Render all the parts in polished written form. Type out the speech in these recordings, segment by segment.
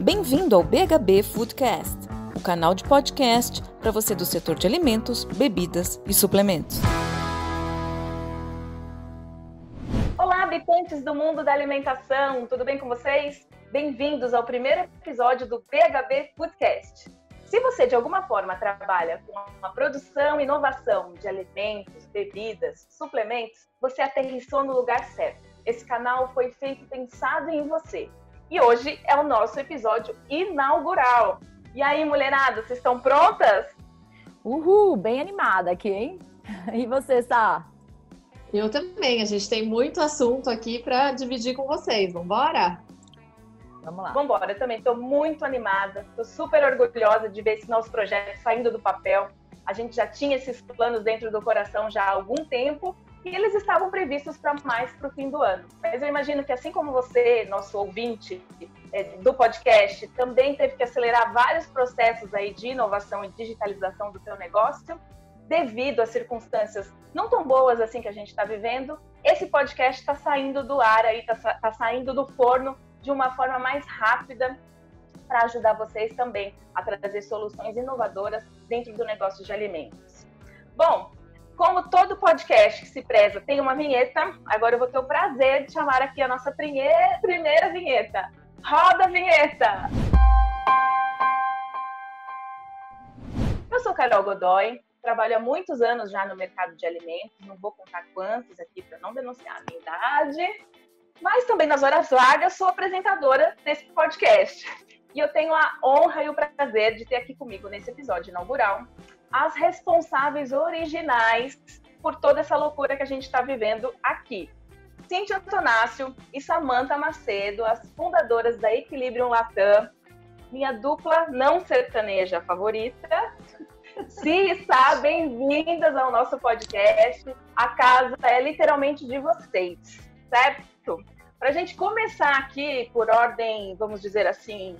Bem-vindo ao BHB Foodcast, o canal de podcast para você do setor de alimentos, bebidas e suplementos. Olá, habitantes do mundo da alimentação, tudo bem com vocês? Bem-vindos ao primeiro episódio do BHB Foodcast. Se você de alguma forma trabalha com a produção e inovação de alimentos, bebidas, suplementos, você aterrissou no lugar certo. Esse canal foi feito pensado em você. E hoje é o nosso episódio inaugural. E aí, mulherada, vocês estão prontas? Uhul, bem animada aqui, hein? E você, Sá? Eu também, a gente tem muito assunto aqui para dividir com vocês, vambora? Vamos lá. Vambora, eu também estou muito animada, estou super orgulhosa de ver esse nosso projeto saindo do papel. A gente já tinha esses planos dentro do coração já há algum tempo e eles estavam previstos para mais para o fim do ano. Mas eu imagino que assim como você, nosso ouvinte do podcast, também teve que acelerar vários processos aí de inovação e digitalização do seu negócio, devido às circunstâncias não tão boas assim que a gente está vivendo, esse podcast está saindo do ar aí, está saindo do forno de uma forma mais rápida para ajudar vocês também a trazer soluções inovadoras dentro do negócio de alimentos. Bom, como todo podcast que se preza tem uma vinheta, agora eu vou ter o prazer de chamar aqui a nossa primeira vinheta. Roda a vinheta! Eu sou Carol Godoy, trabalho há muitos anos já no mercado de alimentos, não vou contar quantos aqui para não denunciar a minha idade, mas também nas horas vagas sou apresentadora desse podcast. E eu tenho a honra e o prazer de ter aqui comigo nesse episódio inaugural as responsáveis originais por toda essa loucura que a gente está vivendo aqui. Cíntia Antonácio e Samantha Macedo, as fundadoras da Equilibrium Latam, minha dupla não sertaneja favorita. Cissa, bem-vindas ao nosso podcast. A casa é literalmente de vocês, certo? Para a gente começar aqui por ordem, vamos dizer assim,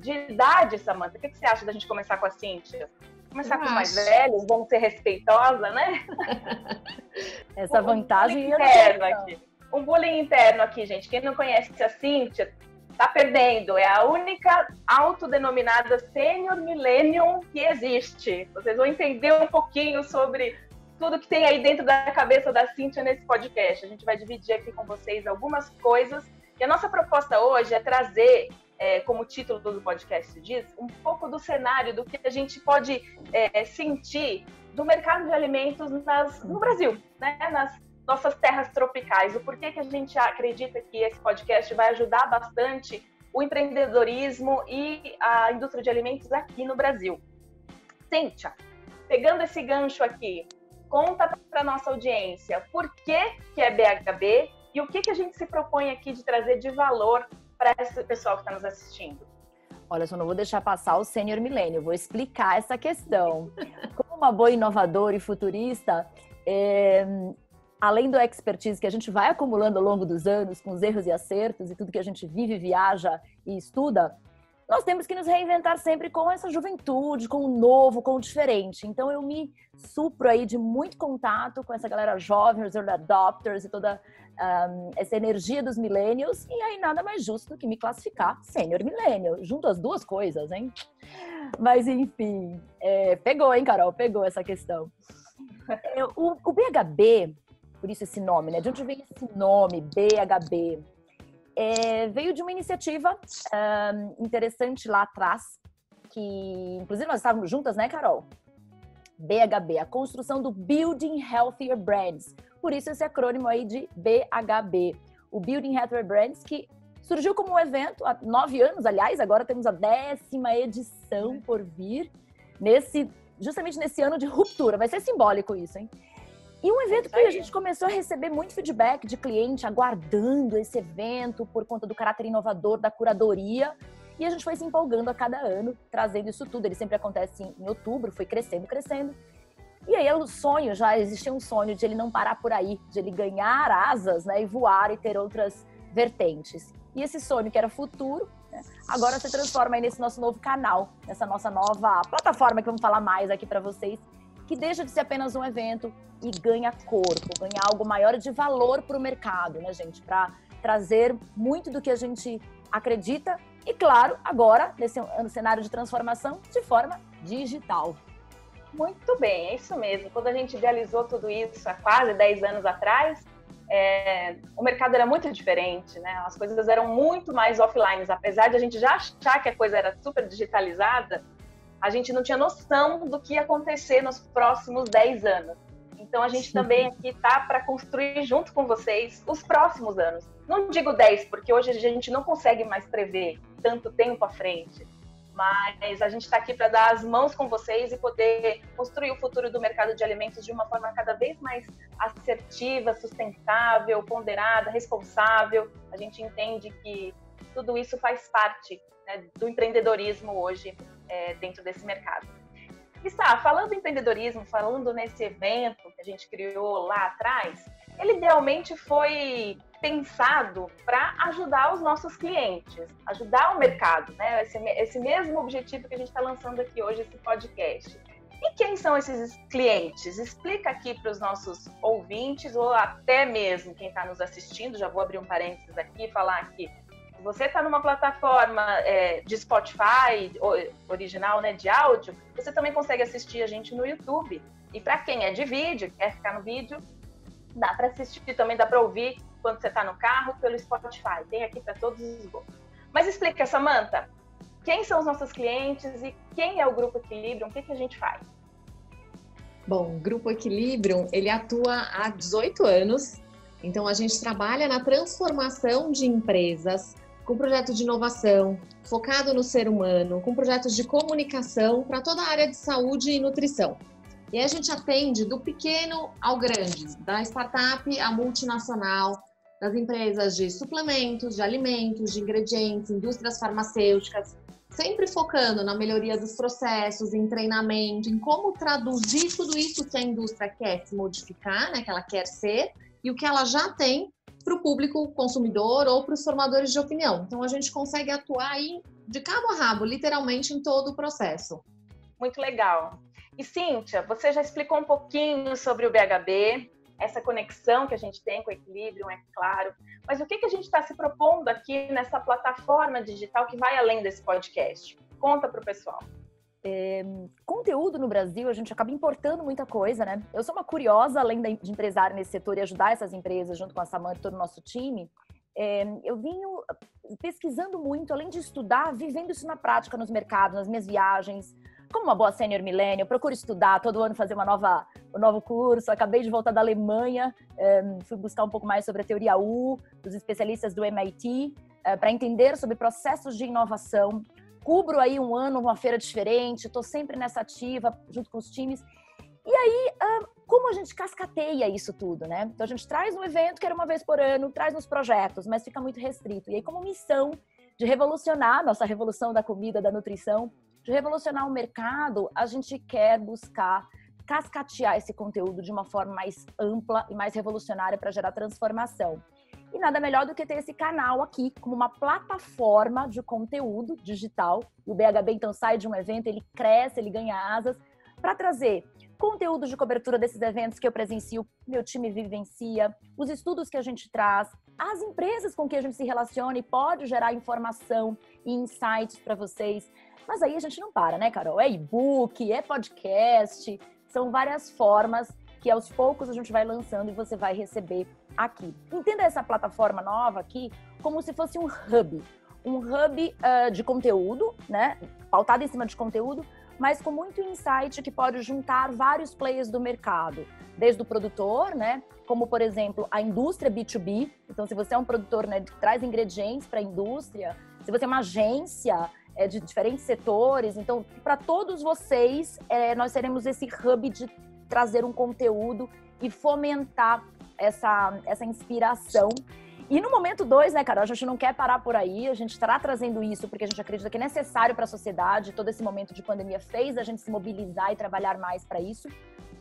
de idade, Samantha, o que você acha da gente começar com a Cíntia? Começar com os mais velhos, vamos ser respeitosa, né? Essa vantagem Um bullying interno aqui, gente. Quem não conhece a Cíntia tá perdendo. É a única autodenominada Senior Millennium que existe. Vocês vão entender um pouquinho sobre tudo que tem aí dentro da cabeça da Cíntia nesse podcast. A gente vai dividir aqui com vocês algumas coisas. E a nossa proposta hoje é trazer, como o título do podcast diz, um pouco do cenário do que a gente pode sentir do mercado de alimentos no Brasil, né? Nas nossas terras tropicais. O porquê que a gente acredita que esse podcast vai ajudar bastante o empreendedorismo e a indústria de alimentos aqui no Brasil. Cíntia, pegando esse gancho aqui, conta para a nossa audiência por que é BHB e o que a gente se propõe aqui de trazer de valor para esse pessoal que está nos assistindo. Olha, só não vou deixar passar o Sênior Milênio, vou explicar essa questão. Como uma boa inovadora e futurista, além do expertise que a gente vai acumulando ao longo dos anos, com os erros e acertos e tudo que a gente vive, viaja e estuda, nós temos que nos reinventar sempre com essa juventude, com o novo, com o diferente. Então eu me supro aí de muito contato com essa galera jovem, os early adopters e toda essa energia dos millennials, e aí nada mais justo do que me classificar Sênior Millennial, junto as duas coisas, hein? Mas enfim, pegou, hein, Carol? Pegou essa questão. O BHB, por isso esse nome, né? De onde vem esse nome, BHB? Veio de uma iniciativa interessante lá atrás, que inclusive nós estávamos juntas, né, Carol? BHB, a construção do Building Healthier Brands. Por isso esse acrônimo aí de BHB. O Building Healthier Brands, que surgiu como um evento há 9 anos, aliás, agora temos a 10ª edição por vir, justamente nesse ano de ruptura. Vai ser simbólico isso, hein? E um evento que a gente começou a receber muito feedback de cliente, aguardando esse evento por conta do caráter inovador, da curadoria. E a gente foi se empolgando a cada ano, trazendo isso tudo. Ele sempre acontece em outubro, foi crescendo. E aí o sonho, já existia um sonho de ele não parar por aí, de ele ganhar asas, né, e voar e ter outras vertentes. E esse sonho que era futuro, né, agora se transforma aí nesse nosso novo canal, nessa nossa nova plataforma que vamos falar mais aqui para vocês, que deixa de ser apenas um evento e ganha corpo, ganha algo maior de valor para o mercado, né, gente? Para trazer muito do que a gente acredita e, claro, agora, nesse cenário de transformação, de forma digital. Muito bem, é isso mesmo. Quando a gente idealizou tudo isso há quase 10 anos atrás, o mercado era muito diferente, né? As coisas eram muito mais offline. Apesar de a gente já achar que a coisa era super digitalizada, a gente não tinha noção do que ia acontecer nos próximos 10 anos. Então, a gente também aqui está para construir junto com vocês os próximos anos. Não digo 10, porque hoje a gente não consegue mais prever tanto tempo à frente. Mas a gente está aqui para dar as mãos com vocês e poder construir o futuro do mercado de alimentos de uma forma cada vez mais assertiva, sustentável, ponderada, responsável. A gente entende que tudo isso faz parte, né, do empreendedorismo hoje dentro desse mercado. E falando em empreendedorismo, falando nesse evento que a gente criou lá atrás, ele idealmente foi pensado para ajudar os nossos clientes, ajudar o mercado, né? Esse mesmo objetivo que a gente está lançando aqui hoje, esse podcast. E quem são esses clientes? Explica aqui para os nossos ouvintes, ou até mesmo quem está nos assistindo, já vou abrir um parênteses aqui e falar aqui. Se você está numa plataforma de Spotify, original, né, de áudio, você também consegue assistir a gente no YouTube. E para quem é de vídeo, quer ficar no vídeo, dá para assistir também, dá para ouvir quando você está no carro pelo Spotify. Tem aqui para todos os gostos. Mas explica, Samantha, quem são os nossos clientes e quem é o Grupo Equilibrium? O que a gente faz? Bom, o Grupo Equilibrium, ele atua há 18 anos. Então, a gente trabalha na transformação de empresas com projetos de inovação, focado no ser humano, com projetos de comunicação para toda a área de saúde e nutrição. E aí a gente atende do pequeno ao grande, da startup à multinacional, das empresas de suplementos, de alimentos, de ingredientes, indústrias farmacêuticas, sempre focando na melhoria dos processos, em treinamento, em como traduzir tudo isso que a indústria quer se modificar, né, que ela quer ser, e o que ela já tem para o público consumidor ou para os formadores de opinião. Então, a gente consegue atuar aí de cabo a rabo, literalmente, em todo o processo. Muito legal. E, Cíntia, você já explicou um pouquinho sobre o BHB, essa conexão que a gente tem com o Equilibrium, é claro. Mas o que a gente está se propondo aqui nessa plataforma digital que vai além desse podcast? Conta para o pessoal. Conteúdo no Brasil, a gente acaba importando muita coisa, né? Eu sou uma curiosa, além de empresária nesse setor e ajudar essas empresas junto com a Samantha e todo o nosso time. Eu venho pesquisando muito, além de estudar, vivendo isso na prática nos mercados, nas minhas viagens. Como uma boa sênior millennial, eu procuro estudar, todo ano fazer um novo curso. Acabei de voltar da Alemanha, fui buscar um pouco mais sobre a teoria U, dos especialistas do MIT, para entender sobre processos de inovação. Cubro aí um ano, uma feira diferente, estou sempre nessa ativa, junto com os times. E aí, como a gente cascateia isso tudo, né? Então, a gente traz um evento que era uma vez por ano, traz nos projetos, mas fica muito restrito. E aí, como missão de revolucionar, nossa revolução da comida, da nutrição, de revolucionar o mercado, a gente quer buscar cascatear esse conteúdo de uma forma mais ampla e mais revolucionária para gerar transformação. E nada melhor do que ter esse canal aqui como uma plataforma de conteúdo digital. E o BHB, então, sai de um evento, ele cresce, ele ganha asas para trazer conteúdo de cobertura desses eventos que eu presencio, meu time vivencia, os estudos que a gente traz, as empresas com que a gente se relaciona e pode gerar informação e insights para vocês. Mas aí a gente não para, né, Carol? É e-book, é podcast, são várias formas que aos poucos a gente vai lançando e você vai receber aqui. Entenda essa plataforma nova aqui como se fosse um hub de conteúdo, né? Pautado em cima de conteúdo, mas com muito insight que pode juntar vários players do mercado, desde o produtor, né? Como, por exemplo, a indústria B2B. Então, se você é um produtor, né, que traz ingredientes para a indústria, se você é uma agência de diferentes setores, então, para todos vocês, nós seremos esse hub de trazer um conteúdo e fomentar essa inspiração. E no momento 2, né, Carol, a gente não quer parar por aí, a gente estará trazendo isso porque a gente acredita que é necessário para a sociedade, todo esse momento de pandemia fez a gente se mobilizar e trabalhar mais para isso,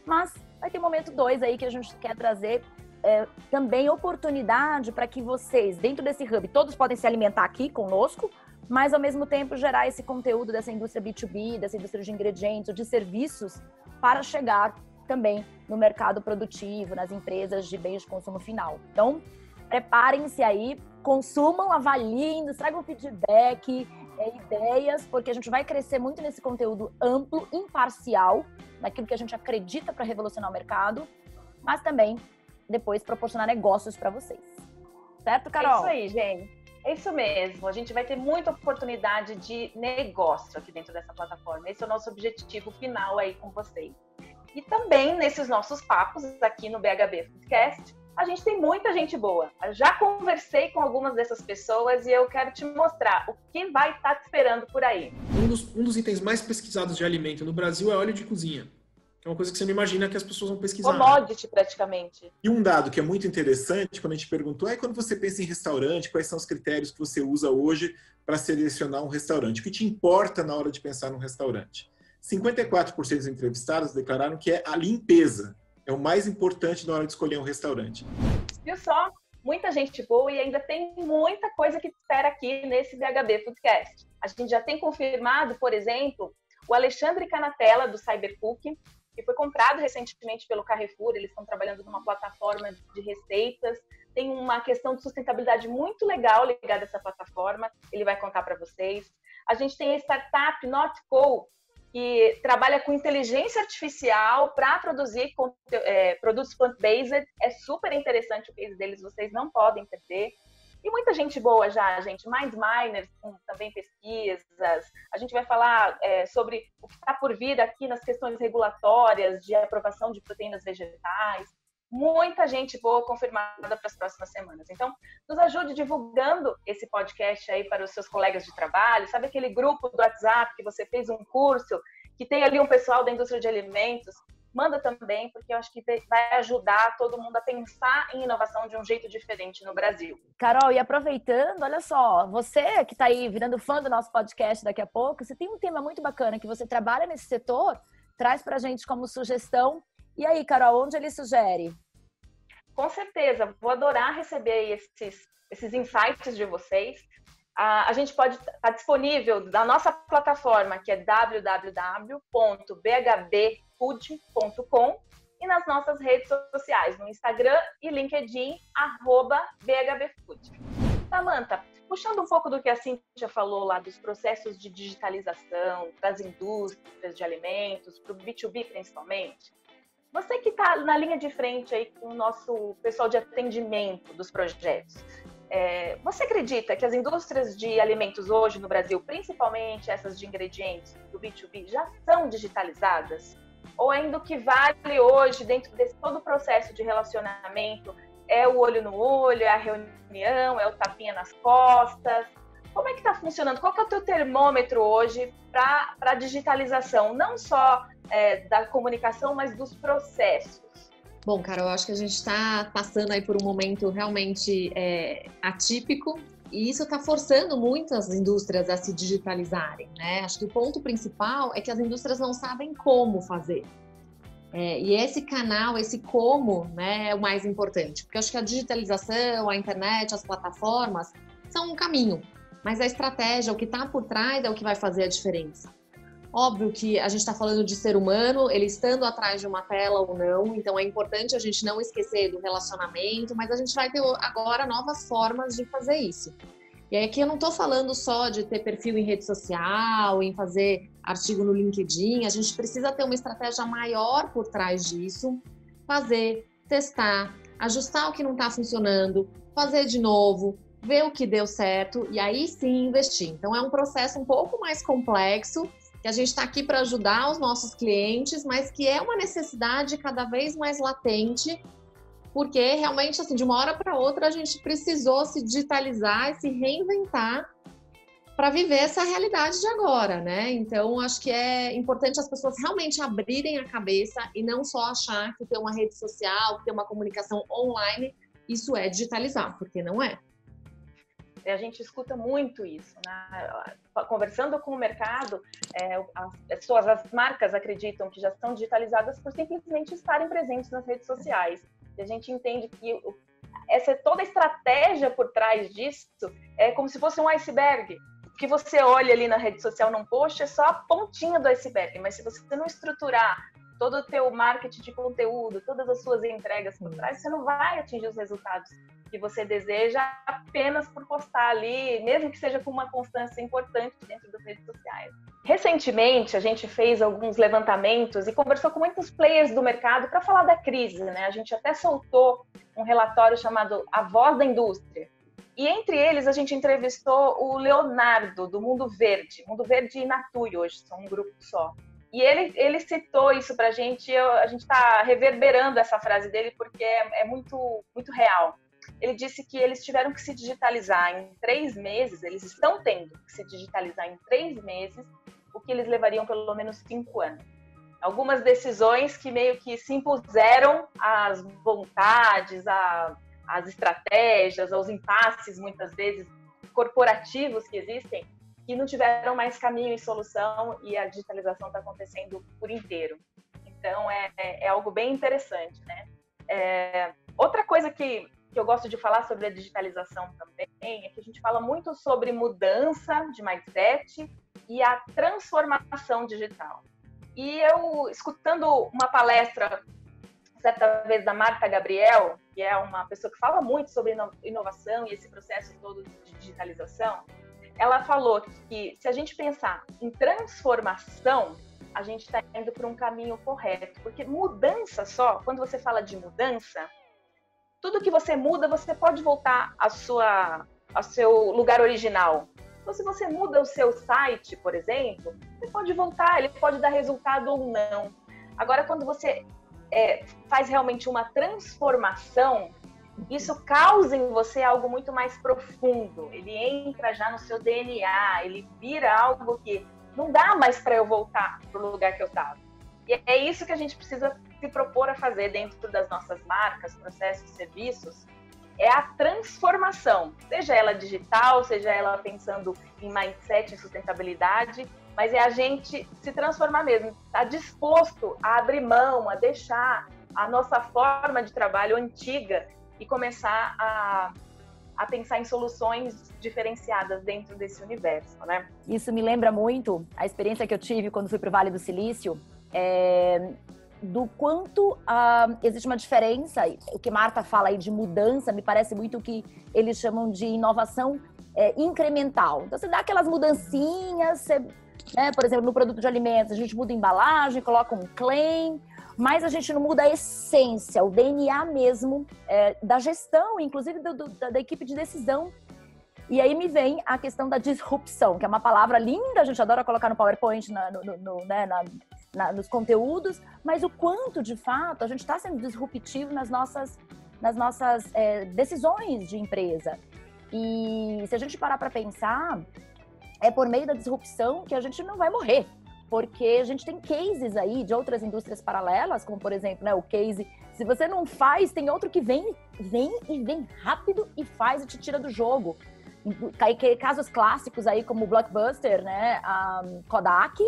mas vai ter momento 2 aí que a gente quer trazer também oportunidade para que vocês, dentro desse hub, todos podem se alimentar aqui conosco, mas ao mesmo tempo gerar esse conteúdo dessa indústria B2B, dessa indústria de ingredientes, de serviços, para chegar também no mercado produtivo, nas empresas de bens de consumo final. Então, preparem-se aí, consumam, avaliem, nos tragam feedback, ideias, porque a gente vai crescer muito nesse conteúdo amplo, imparcial, naquilo que a gente acredita para revolucionar o mercado, mas também depois proporcionar negócios para vocês. Certo, Carol? É isso aí, gente. É isso mesmo. A gente vai ter muita oportunidade de negócio aqui dentro dessa plataforma. Esse é o nosso objetivo final aí com vocês. E também nesses nossos papos aqui no BHB Foodcast, a gente tem muita gente boa. Eu já conversei com algumas dessas pessoas e eu quero te mostrar o que vai estar te esperando por aí. Um dos itens mais pesquisados de alimento no Brasil é óleo de cozinha. É uma coisa que você não imagina que as pessoas vão pesquisar. Commodity, praticamente. E um dado que é muito interessante, quando a gente perguntou, quando você pensa em restaurante, quais são os critérios que você usa hoje para selecionar um restaurante? O que te importa na hora de pensar num restaurante? 54% dos entrevistados declararam que é a limpeza. É o mais importante na hora de escolher um restaurante. Viu só? Muita gente boa e ainda tem muita coisa que te espera aqui nesse BHB Foodcast. A gente já tem confirmado, por exemplo, o Alexandre Canatella, do Cybercook, que foi comprado recentemente pelo Carrefour. Eles estão trabalhando numa plataforma de receitas. Tem uma questão de sustentabilidade muito legal ligada a essa plataforma. Ele vai contar para vocês. A gente tem a startup NotCo, que trabalha com inteligência artificial para produzir produtos plant-based. É super interessante o case deles, vocês não podem perder. E muita gente boa já, gente. MindMiners, com também pesquisas. A gente vai falar sobre o que está por vir aqui nas questões regulatórias de aprovação de proteínas vegetais. Muita gente boa confirmada para as próximas semanas. Então, nos ajude divulgando esse podcast aí para os seus colegas de trabalho. Sabe aquele grupo do WhatsApp que você fez um curso, que tem ali um pessoal da indústria de alimentos? Manda também, porque eu acho que vai ajudar todo mundo a pensar em inovação de um jeito diferente no Brasil. Carol, e aproveitando, olha só, você que está aí virando fã do nosso podcast daqui a pouco, você tem um tema muito bacana que você trabalha nesse setor, traz pra gente como sugestão. E aí, Carol, onde ele sugere? Com certeza, vou adorar receber esses insights de vocês. A gente pode estar disponível na nossa plataforma, que é www.bhbfood.com, e nas nossas redes sociais, no Instagram e LinkedIn, @bhbfood. Samantha, puxando um pouco do que a Cíntia falou lá dos processos de digitalização, das indústrias de alimentos, para o B2B principalmente, você que está na linha de frente aí com o nosso pessoal de atendimento dos projetos, você acredita que as indústrias de alimentos hoje no Brasil, principalmente essas de ingredientes do B2B, já são digitalizadas? Ou ainda o que vale hoje, dentro desse todo o processo de relacionamento, é o olho no olho, é a reunião, é o tapinha nas costas? Como é que está funcionando? Qual que é o teu termômetro hoje para a digitalização, não só da comunicação, mas dos processos? Bom, Carol, eu acho que a gente está passando aí por um momento realmente atípico e isso está forçando muito as indústrias a se digitalizarem, né? Acho que o ponto principal é que as indústrias não sabem como fazer. E esse canal, esse como, né, é o mais importante. Porque eu acho que a digitalização, a internet, as plataformas são um caminho. Mas a estratégia, o que está por trás é o que vai fazer a diferença. Óbvio que a gente está falando de ser humano, ele estando atrás de uma tela ou não, então é importante a gente não esquecer do relacionamento, mas a gente vai ter agora novas formas de fazer isso. E aí aqui eu não estou falando só de ter perfil em rede social, em fazer artigo no LinkedIn, a gente precisa ter uma estratégia maior por trás disso, fazer, testar, ajustar o que não está funcionando, fazer de novo, ver o que deu certo e aí sim investir. Então é um processo um pouco mais complexo, que a gente está aqui para ajudar os nossos clientes, mas que é uma necessidade cada vez mais latente, porque realmente, assim, de uma hora para outra, a gente precisou se digitalizar e se reinventar para viver essa realidade de agora, né? Então, acho que é importante as pessoas realmente abrirem a cabeça e não só achar que ter uma rede social, que ter uma comunicação online, isso é digitalizar, porque não é. A gente escuta muito isso, né? Conversando com o mercado, as marcas acreditam que já estão digitalizadas por simplesmente estarem presentes nas redes sociais. E a gente entende que toda a estratégia por trás disso é como se fosse um iceberg. O que você olha ali na rede social num post é só a pontinha do iceberg, mas se você não estruturar todo o teu marketing de conteúdo, todas as suas entregas por trás, você não vai atingir os resultados que você deseja apenas por postar ali, mesmo que seja com uma constância importante dentro das redes sociais. Recentemente, a gente fez alguns levantamentos e conversou com muitos players do mercado para falar da crise, né? A gente até soltou um relatório chamado A Voz da Indústria. E entre eles, a gente entrevistou o Leonardo, do Mundo Verde e Nature hoje, são um grupo só. E ele citou isso para a gente está reverberando essa frase dele porque é muito, muito real. Ele disse que eles tiveram que se digitalizar em 3 meses, eles estão tendo que se digitalizar em 3 meses, o que eles levariam pelo menos 5 anos. Algumas decisões que meio que se impuseram às vontades, às estratégias, aos impasses, muitas vezes, corporativos que existem, que não tiveram mais caminho e solução e a digitalização está acontecendo por inteiro. Então, é algo bem interessante, né? Outra coisa que eu gosto de falar sobre a digitalização também é que a gente fala muito sobre mudança de mindset e a transformação digital. E eu, escutando uma palestra certa vez da Marta Gabriel, que é uma pessoa que fala muito sobre inovação e esse processo todo de digitalização, ela falou que se a gente pensar em transformação, a gente está indo para um caminho correto, porque mudança só, quando você fala de mudança, tudo que você muda, você pode voltar ao seu lugar original. Então, se você muda o seu site, por exemplo, você pode voltar, ele pode dar resultado ou não. Agora, quando você faz realmente uma transformação, isso causa em você algo muito mais profundo. Ele entra já no seu DNA, ele vira algo que não dá mais para eu voltar para o lugar que eu estava. E é isso que a gente precisa se propor a fazer dentro das nossas marcas, processos, serviços, é a transformação, seja ela digital, seja ela pensando em mindset, em sustentabilidade, mas é a gente se transformar mesmo, estar disposto a abrir mão, a deixar a nossa forma de trabalho antiga e começar a pensar em soluções diferenciadas dentro desse universo, né? Isso me lembra muito a experiência que eu tive quando fui para o Vale do Silício, do quanto existe uma diferença. O que Marta fala aí de mudança me parece muito o que eles chamam de inovação incremental. Então, você dá aquelas mudancinhas, né, por exemplo, no produto de alimentos, a gente muda a embalagem, coloca um claim, mas a gente não muda a essência, o DNA mesmo da gestão, inclusive da equipe de decisão. E aí me vem a questão da disrupção, que é uma palavra linda, a gente adora colocar no PowerPoint, nos conteúdos, mas o quanto, de fato, a gente está sendo disruptivo nas nossas decisões de empresa. E se a gente parar para pensar, é por meio da disrupção que a gente não vai morrer. Porque a gente tem cases aí de outras indústrias paralelas, como, por exemplo, né, o case, se você não faz, tem outro que vem rápido e faz e te tira do jogo. Casos clássicos aí, como o Blockbuster, né, a Kodak.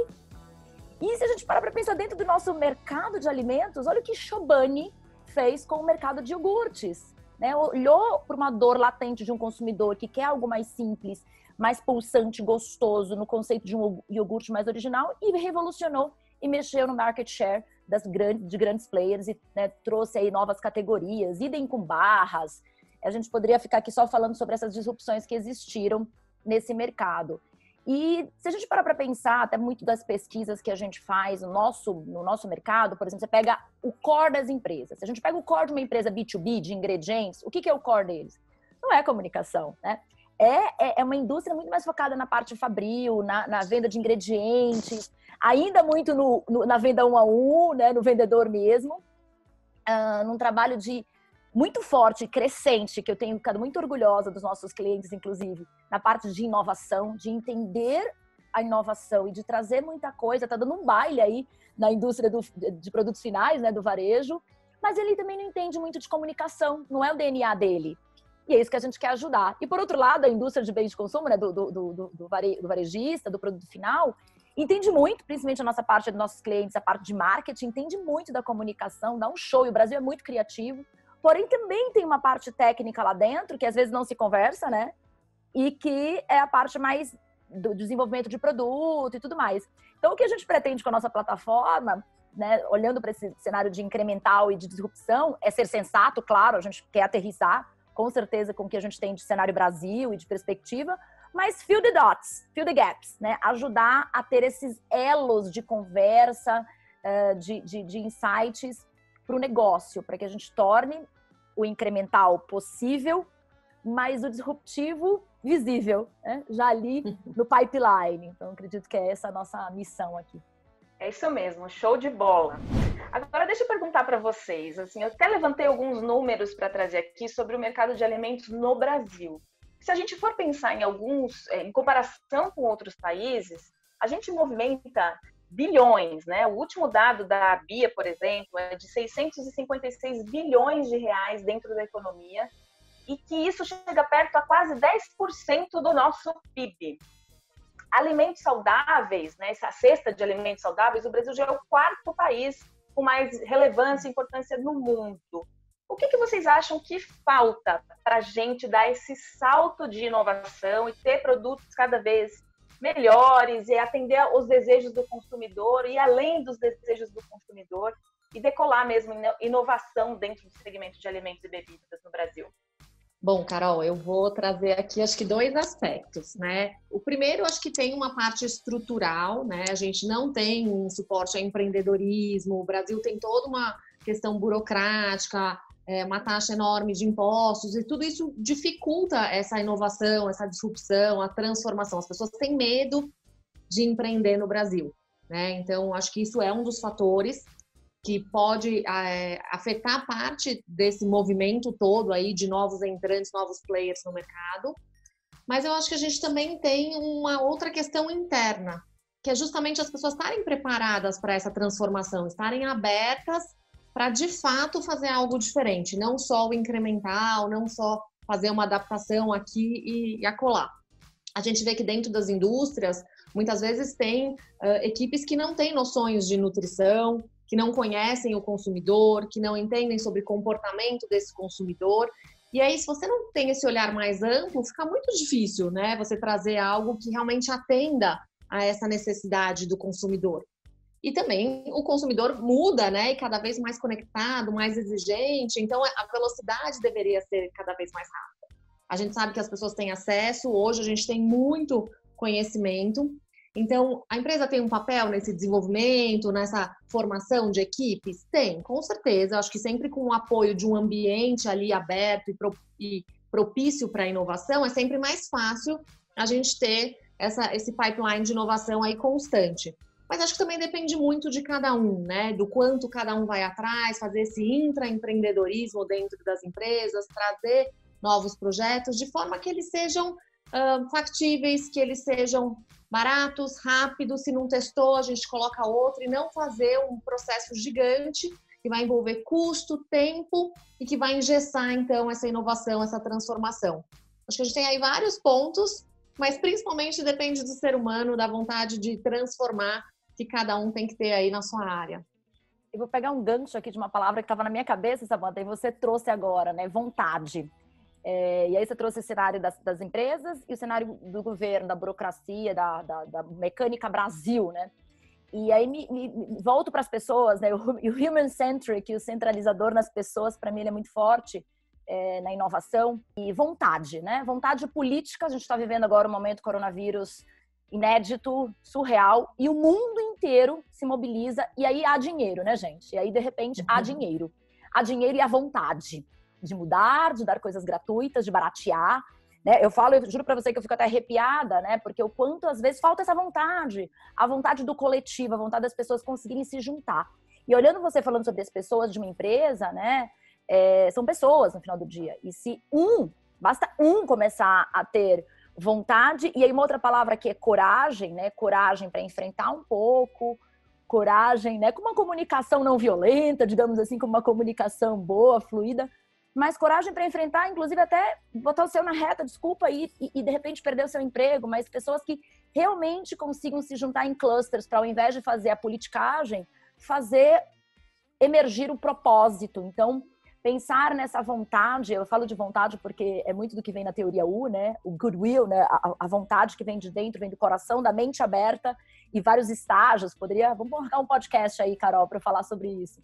E se a gente parar para pensar dentro do nosso mercado de alimentos, olha o que Chobani fez com o mercado de iogurtes, né? Olhou para uma dor latente de um consumidor que quer algo mais simples, mais pulsante, gostoso, no conceito de um iogurte mais original, e revolucionou e mexeu no market share de grandes players e, né, trouxe aí novas categorias, idem com barras. A gente poderia ficar aqui só falando sobre essas disrupções que existiram nesse mercado. E se a gente parar para pensar, até muito das pesquisas que a gente faz no nosso mercado, por exemplo, você pega o core das empresas. Se a gente pega o core de uma empresa B2B, de ingredientes, o que é o core deles? Não é comunicação, né? É uma indústria muito mais focada na parte fabril, na venda de ingredientes, ainda muito na venda 1 a 1, né, no vendedor mesmo, num trabalho muito forte e crescente, que eu tenho ficado muito orgulhosa dos nossos clientes, inclusive, na parte de inovação, de entender a inovação e de trazer muita coisa. Tá dando um baile aí na indústria de produtos finais, né, do varejo, mas ele também não entende muito de comunicação, não é o DNA dele. E é isso que a gente quer ajudar. E, por outro lado, a indústria de bens de consumo, né, do varejista, do produto final, entende muito, principalmente a nossa parte dos nossos clientes, a parte de marketing, entende muito da comunicação, dá um show. E o Brasil é muito criativo. Porém, também tem uma parte técnica lá dentro, que às vezes não se conversa, né? E que é a parte mais do desenvolvimento de produto e tudo mais. Então, o que a gente pretende com a nossa plataforma, né, olhando para esse cenário de incremental e de disrupção, é ser sensato, claro, a gente quer aterrissar, com certeza, com o que a gente tem de cenário Brasil e de perspectiva, mas fill the dots, fill the gaps, né? Ajudar a ter esses elos de conversa, de insights para o negócio, para que a gente torne o incremental possível, mas o disruptivo visível, né? Já ali no pipeline. Então, acredito que é essa a nossa missão aqui. É isso mesmo, show de bola. Agora, deixa eu perguntar para vocês, assim, eu até levantei alguns números para trazer aqui sobre o mercado de alimentos no Brasil. Se a gente for pensar em comparação com outros países, a gente movimenta bilhões, né? O último dado da BIA, por exemplo, é de 656 bilhões de reais dentro da economia e que isso chega perto a quase 10% do nosso PIB. Alimentos saudáveis, né? Essa cesta de alimentos saudáveis, o Brasil já é o 4º país com mais relevância e importância no mundo. O que vocês acham que falta para a gente dar esse salto de inovação e ter produtos cada vez melhores e atender aos desejos do consumidor e além dos desejos do consumidor e decolar mesmo inovação dentro do segmento de alimentos e bebidas no Brasil? Bom, Carol, eu vou trazer aqui, acho que 2 aspectos, né? O primeiro, acho que tem uma parte estrutural, né? A gente não tem um suporte a empreendedorismo, o Brasil tem toda uma questão burocrática, uma taxa enorme de impostos, e tudo isso dificulta essa inovação, essa disrupção, a transformação. As pessoas têm medo de empreender no Brasil, né? Então, acho que isso é um dos fatores que pode afetar parte desse movimento todo aí de novos entrantes, novos players no mercado. Mas eu acho que a gente também tem uma outra questão interna, que é justamente as pessoas estarem preparadas para essa transformação, estarem abertas para, de fato, fazer algo diferente, não só o incremental, não só fazer uma adaptação aqui e acolá. A gente vê que dentro das indústrias, muitas vezes tem equipes que não têm noções de nutrição, que não conhecem o consumidor, que não entendem sobre o comportamento desse consumidor. E aí, se você não tem esse olhar mais amplo, fica muito difícil, né? Você trazer algo que realmente atenda a essa necessidade do consumidor. E também o consumidor muda, né? E cada vez mais conectado, mais exigente. Então, a velocidade deveria ser cada vez mais rápida. A gente sabe que as pessoas têm acesso. Hoje, a gente tem muito conhecimento. Então, a empresa tem um papel nesse desenvolvimento, nessa formação de equipes? Tem, com certeza. Acho que sempre com o apoio de um ambiente ali aberto e propício para a inovação, é sempre mais fácil a gente ter esse pipeline de inovação aí constante. Mas acho que também depende muito de cada um, né? Do quanto cada um vai atrás, fazer esse intraempreendedorismo dentro das empresas, trazer novos projetos, de forma que eles sejam factíveis, que eles sejam baratos, rápidos. Se não testou, a gente coloca outro, e não fazer um processo gigante que vai envolver custo, tempo e que vai engessar, então, essa inovação, essa transformação. Acho que a gente tem aí vários pontos, mas principalmente depende do ser humano, da vontade de transformar, que cada um tem que ter aí na sua área. Eu vou pegar um gancho aqui de uma palavra que estava na minha cabeça, Samantha, e você trouxe agora, né? Vontade. E aí você trouxe o cenário das empresas e o cenário do governo, da burocracia, da mecânica Brasil, né? E aí volto para as pessoas, né? O human-centric, o centralizador nas pessoas, para mim ele é muito forte na inovação. E vontade, né? Vontade política. A gente está vivendo agora um momento coronavírus inédito, surreal, e o mundo inteiro se mobiliza, e aí há dinheiro, né, gente? E aí, de repente, há dinheiro. Há dinheiro e a vontade de mudar, de dar coisas gratuitas, de baratear, né? Eu juro pra você que eu fico até arrepiada, né? Porque o quanto às vezes falta essa vontade, a vontade do coletivo, a vontade das pessoas conseguirem se juntar. E olhando você falando sobre as pessoas de uma empresa, né? São pessoas no final do dia. E se basta um começar a ter vontade, e aí uma outra palavra que é coragem, né? Coragem para enfrentar um pouco, coragem, né? Com uma comunicação não violenta, digamos assim, com uma comunicação boa, fluida, mas coragem para enfrentar, inclusive até botar o seu na reta, desculpa, e de repente perder o seu emprego, mas pessoas que realmente consigam se juntar em clusters para, ao invés de fazer a politicagem, fazer emergir o propósito. Então, pensar nessa vontade, eu falo de vontade porque é muito do que vem na teoria U, né? O goodwill, né? A vontade que vem de dentro, vem do coração, da mente aberta e vários estágios. Vamos marcar um podcast aí, Carol, para falar sobre isso.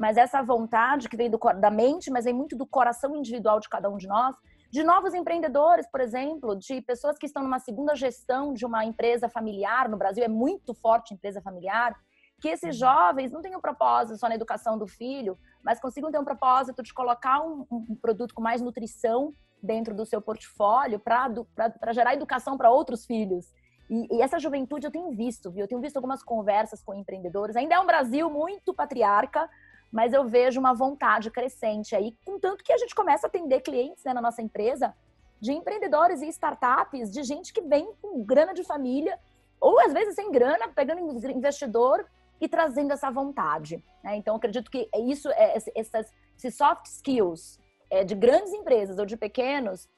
mas essa vontade que vem da mente, mas vem muito do coração individual de cada um de nós, de novos empreendedores, por exemplo, de pessoas que estão numa segunda gestão de uma empresa familiar. No Brasil é muito forte a empresa familiar, que esses jovens não tenham propósito só na educação do filho, mas consigam ter um propósito de colocar um produto com mais nutrição dentro do seu portfólio para gerar educação para outros filhos. E essa juventude eu tenho visto, viu? Eu tenho visto algumas conversas com empreendedores. Ainda é um Brasil muito patriarca, mas eu vejo uma vontade crescente aí, contanto que a gente começa a atender clientes, né, na nossa empresa, de empreendedores e startups, de gente que vem com grana de família, ou às vezes sem grana, pegando investidor e trazendo essa vontade, né? Então, eu acredito que esses soft skills de grandes empresas ou de pequenos,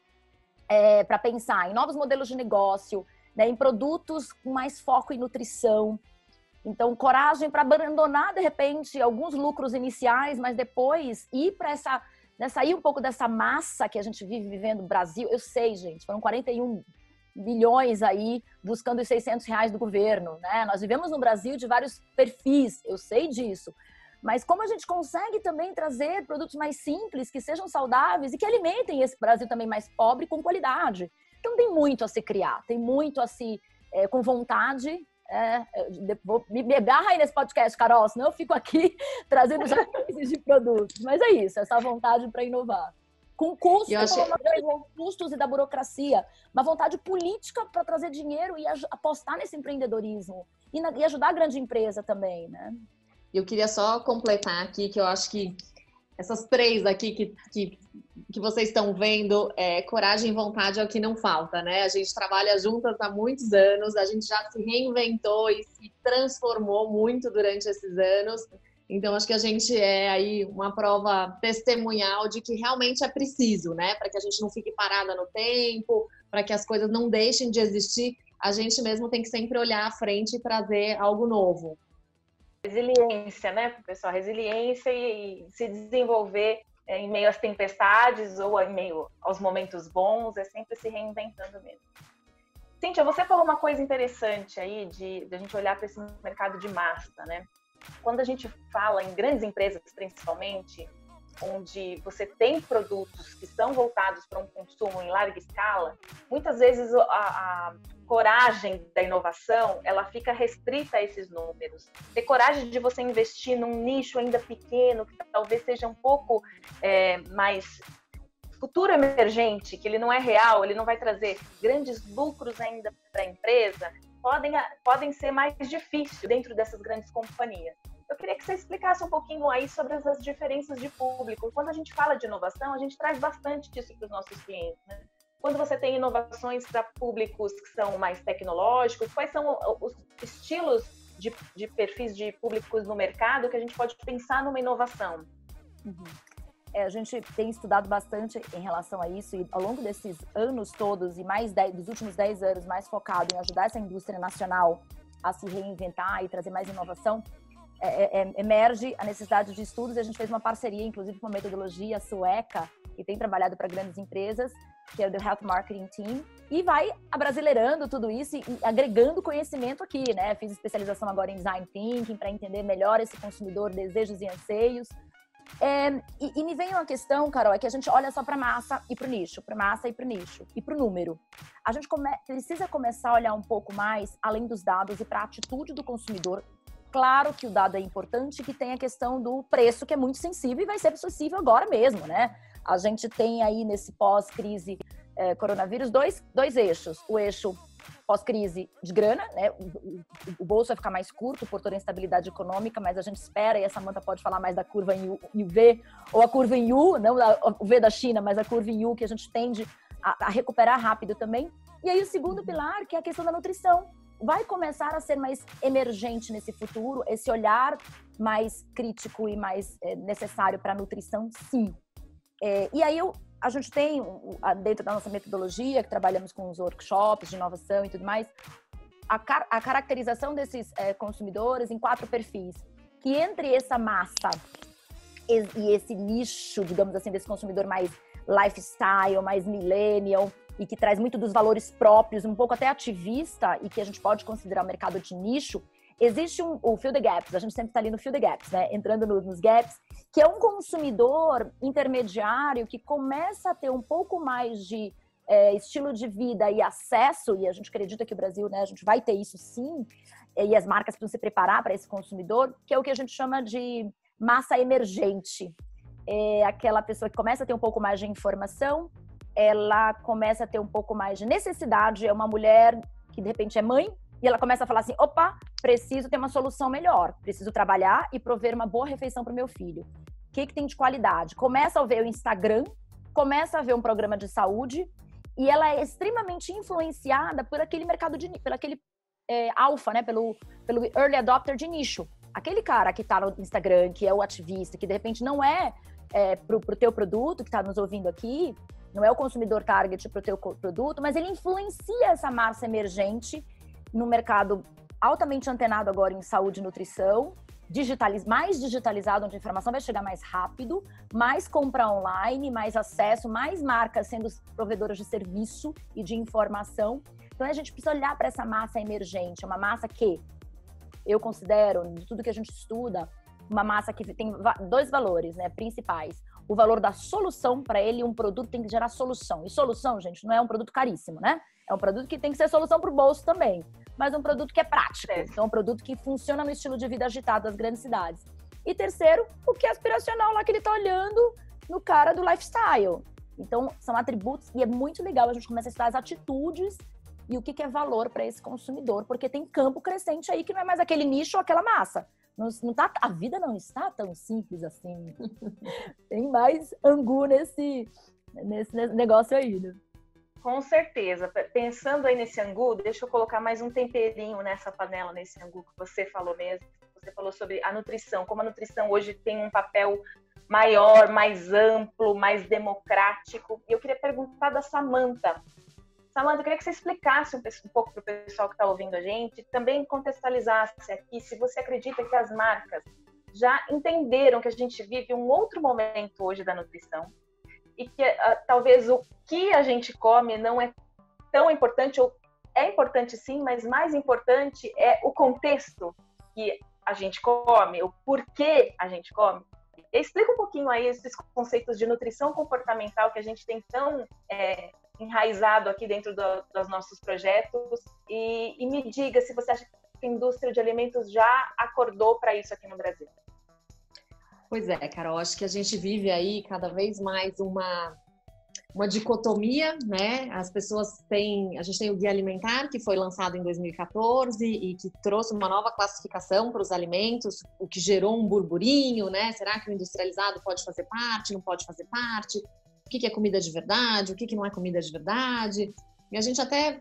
para pensar em novos modelos de negócio, né, em produtos com mais foco em nutrição. Então, coragem para abandonar, de repente, alguns lucros iniciais, mas depois ir para sair um pouco dessa massa que a gente vive vivendo no Brasil. Eu sei, gente, foram 41 bilhões aí buscando os R$600 do governo, né? Nós vivemos no Brasil de vários perfis, eu sei disso. Mas como a gente consegue também trazer produtos mais simples, que sejam saudáveis e que alimentem esse Brasil também mais pobre com qualidade. Então, tem muito a se criar, tem muito a se, com vontade. Me agarra aí nesse podcast, Carol, senão eu fico aqui trazendo já cases de produtos. Mas é isso, essa vontade para inovar. Com custos e da burocracia, uma vontade política para trazer dinheiro e apostar nesse empreendedorismo e ajudar a grande empresa também, né? Eu queria só completar aqui que eu acho que essas três aqui que vocês estão vendo, coragem e vontade é o que não falta, né? A gente trabalha juntas há muitos anos, a gente já se reinventou e se transformou muito durante esses anos. Então, acho que a gente é aí uma prova testemunhal de que realmente é preciso, né? Para que a gente não fique parada no tempo, para que as coisas não deixem de existir, a gente mesmo tem que sempre olhar à frente e trazer algo novo. Resiliência, né, pessoal? Resiliência e se desenvolver em meio às tempestades ou em meio aos momentos bons, é sempre se reinventando mesmo. Cíntia, você falou uma coisa interessante aí de a gente olhar para esse mercado de massa, né? Quando a gente fala em grandes empresas, principalmente, onde você tem produtos que são voltados para um consumo em larga escala, muitas vezes a coragem da inovação, ela fica restrita a esses números. Ter coragem de você investir num nicho ainda pequeno, que talvez seja um pouco mais futuro emergente, que ele não é real, ele não vai trazer grandes lucros ainda para a empresa, podem ser mais difíceis dentro dessas grandes companhias. Eu queria que você explicasse um pouquinho aí sobre essas diferenças de público. Quando a gente fala de inovação, a gente traz bastante disso para os nossos clientes, né? Quando você tem inovações para públicos que são mais tecnológicos, quais são os estilos de perfis de públicos no mercado que a gente pode pensar numa inovação? Uhum. A gente tem estudado bastante em relação a isso e ao longo desses anos todos e dos últimos 10 anos mais focado em ajudar essa indústria nacional a se reinventar e trazer mais inovação, emerge a necessidade de estudos e a gente fez uma parceria, inclusive com uma metodologia sueca que tem trabalhado para grandes empresas, que é o do Health Marketing Team, e vai abrasileirando tudo isso e agregando conhecimento aqui, né? Fiz especialização agora em Design Thinking para entender melhor esse consumidor, desejos e anseios. E me vem uma questão, Carol, é que a gente olha só para massa e para o nicho, para massa e para o nicho, e para o número. A gente precisa começar a olhar um pouco mais além dos dados e para a atitude do consumidor. Claro que o dado é importante, que tem a questão do preço, que é muito sensível e vai ser sensível agora mesmo, né? A gente tem aí nesse pós-crise coronavírus dois eixos. O eixo pós-crise de grana, né? O bolso vai ficar mais curto por toda a instabilidade econômica, mas a gente espera, e a Samantha pode falar mais da curva em V, ou a curva em U, não o V da China, mas a curva em U, que a gente tende a recuperar rápido também. E aí o segundo pilar, que é a questão da nutrição. Vai começar a ser mais emergente nesse futuro, esse olhar mais crítico e mais necessário para a nutrição, sim. E aí a gente tem, dentro da nossa metodologia, que trabalhamos com os workshops de inovação e tudo mais, a caracterização desses consumidores em 4 perfis, que entre essa massa e esse nicho, digamos assim, desse consumidor mais lifestyle, mais millennial, e que traz muito dos valores próprios, um pouco até ativista, e que a gente pode considerar o mercado de nicho, existe o Fill the Gaps, a gente sempre está ali no Fill the Gaps, né? Entrando nos gaps, que é um consumidor intermediário que começa a ter um pouco mais de estilo de vida e acesso, e a gente acredita que o Brasil, né, a gente vai ter isso sim, e as marcas precisam se preparar para esse consumidor, que é o que a gente chama de massa emergente. É aquela pessoa que começa a ter um pouco mais de informação, ela começa a ter um pouco mais de necessidade, é uma mulher que de repente é mãe, e ela começa a falar assim, opa, preciso ter uma solução melhor, preciso trabalhar e prover uma boa refeição para o meu filho. O que tem de qualidade? Começa a ver o Instagram, começa a ver um programa de saúde, e ela é extremamente influenciada por aquele mercado por aquele alfa, né? Pelo early adopter de nicho. Aquele cara que está no Instagram, que é o ativista, que de repente não é pro teu produto, que está nos ouvindo aqui, não é o consumidor target pro teu produto, mas ele influencia essa massa emergente no mercado altamente antenado agora em saúde e nutrição, mais digitalizado, onde a informação vai chegar mais rápido, mais compra online, mais acesso, mais marcas sendo provedoras de serviço e de informação. Então, a gente precisa olhar para essa massa emergente, uma massa que eu considero, de tudo que a gente estuda, uma massa que tem dois valores, né, principais. O valor da solução, para ele, um produto tem que gerar solução. E solução, gente, não é um produto caríssimo, né? É um produto que tem que ser solução para o bolso também. Mas é um produto que é prático. Então, é um produto que funciona no estilo de vida agitado das grandes cidades. E terceiro, o que é aspiracional lá que ele está olhando no cara do lifestyle. Então, são atributos e é muito legal a gente começar a estudar as atitudes e o que é valor para esse consumidor, porque tem campo crescente aí que não é mais aquele nicho ou aquela massa. Não tá, a vida não está tão simples assim. Tem mais angu nesse negócio aí, né? Com certeza. Pensando aí nesse angu, deixa eu colocar mais um temperinho nessa panela, nesse angu que você falou mesmo. Você falou sobre a nutrição, como a nutrição hoje tem um papel maior, mais amplo, mais democrático. E eu queria perguntar da Samantha. Samantha, eu queria que você explicasse um pouco para o pessoal que está ouvindo a gente, também contextualizasse aqui se você acredita que as marcas já entenderam que a gente vive um outro momento hoje da nutrição, e que talvez o que a gente come não é tão importante, ou é importante sim, mas mais importante é o contexto que a gente come, o porquê a gente come. Explica um pouquinho aí esses conceitos de nutrição comportamental que a gente tem tão enraizado aqui dentro dos nossos projetos, e me diga se você acha que a indústria de alimentos já acordou para isso aqui no Brasil. Pois é, Carol, acho que a gente vive aí cada vez mais uma dicotomia, né? As pessoas a gente tem o Guia Alimentar, que foi lançado em 2014 e que trouxe uma nova classificação para os alimentos, o que gerou um burburinho, né? Será que o industrializado pode fazer parte, não pode fazer parte? O que é comida de verdade, o que não é comida de verdade? E a gente até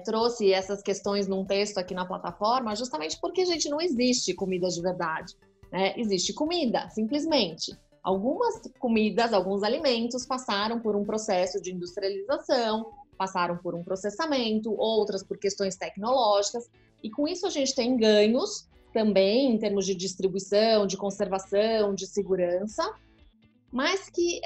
trouxe essas questões num texto aqui na plataforma, justamente porque, gente, não existe comida de verdade. Né? Existe comida, simplesmente. Algumas comidas, alguns alimentos passaram por um processo de industrialização, passaram por um processamento, outras por questões tecnológicas, e com isso a gente tem ganhos também em termos de distribuição, de conservação, de segurança, mas que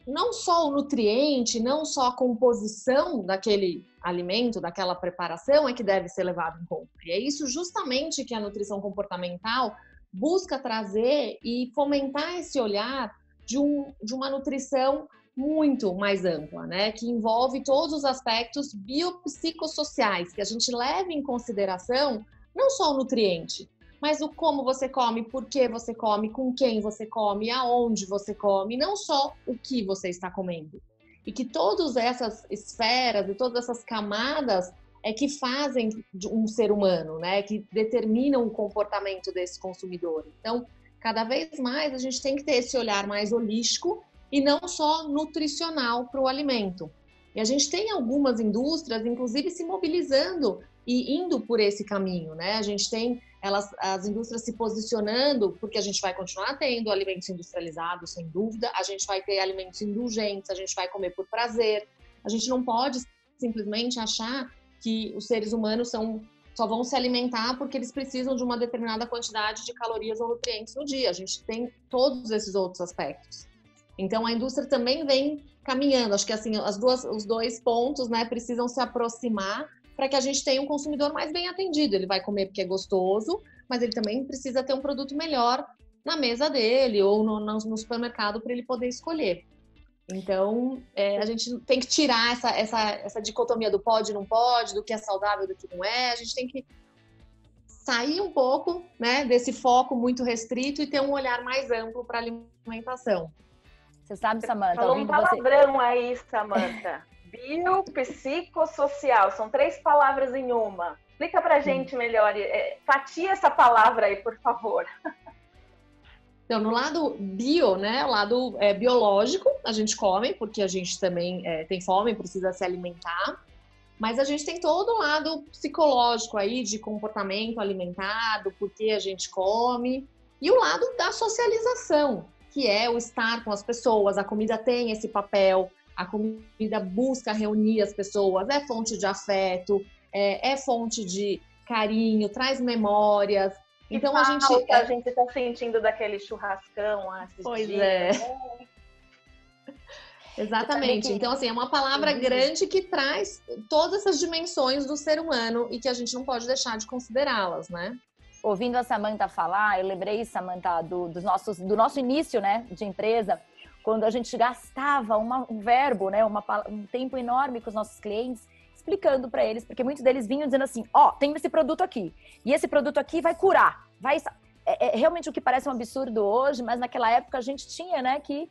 não só o nutriente, não só a composição daquele alimento, daquela preparação é que deve ser levado em conta. E é isso justamente que a nutrição comportamental busca trazer e fomentar esse olhar de uma nutrição muito mais ampla, né? Que envolve todos os aspectos biopsicossociais, que a gente leve em consideração não só o nutriente, mas o como você come, por que você come, com quem você come, aonde você come, não só o que você está comendo. E que todas essas esferas e todas essas camadas que fazem um ser humano, né? Que determinam o comportamento desse consumidor. Então, cada vez mais a gente tem que ter esse olhar mais holístico e não só nutricional para o alimento. E a gente tem algumas indústrias, inclusive, se mobilizando e indo por esse caminho, né? A gente tem as indústrias se posicionando, porque a gente vai continuar tendo alimentos industrializados, sem dúvida, a gente vai ter alimentos indulgentes, a gente vai comer por prazer, a gente não pode simplesmente achar que os seres humanos só vão se alimentar porque eles precisam de uma determinada quantidade de calorias ou nutrientes no dia. A gente tem todos esses outros aspectos. Então, a indústria também vem caminhando. Acho que assim, os dois pontos, né, precisam se aproximar para que a gente tenha um consumidor mais bem atendido. Ele vai comer porque é gostoso, mas ele também precisa ter um produto melhor na mesa dele ou no supermercado para ele poder escolher. Então, a gente tem que tirar essa dicotomia do pode e não pode, do que é saudável, do que não é. A gente tem que sair um pouco, né, desse foco muito restrito e ter um olhar mais amplo para a alimentação. Você sabe, Samantha, falou um palavrão aí, Samantha. Biopsicossocial, são 3 palavras em uma. Explica pra gente melhor, fatia essa palavra aí, por favor. Então, no lado bio, né, o lado biológico, a gente come, porque a gente também tem fome, precisa se alimentar. Mas a gente tem todo o lado psicológico aí, de comportamento alimentar, do porquê a gente come. E o lado da socialização, que é o estar com as pessoas. A comida tem esse papel, a comida busca reunir as pessoas, é fonte de afeto, é fonte de carinho, traz memórias. Então a gente tá sentindo daquele churrascão lá. Pois é. Exatamente. Então, assim, é uma palavra grande que traz todas essas dimensões do ser humano e que a gente não pode deixar de considerá-las, né? Ouvindo a Samantha falar, eu lembrei, Samantha, do nosso início, né, de empresa, quando a gente gastava um verbo, né, um tempo enorme com os nossos clientes, explicando para eles, porque muitos deles vinham dizendo assim, tem esse produto aqui, e esse produto aqui vai curar, é realmente o que parece um absurdo hoje, mas naquela época a gente tinha, né, que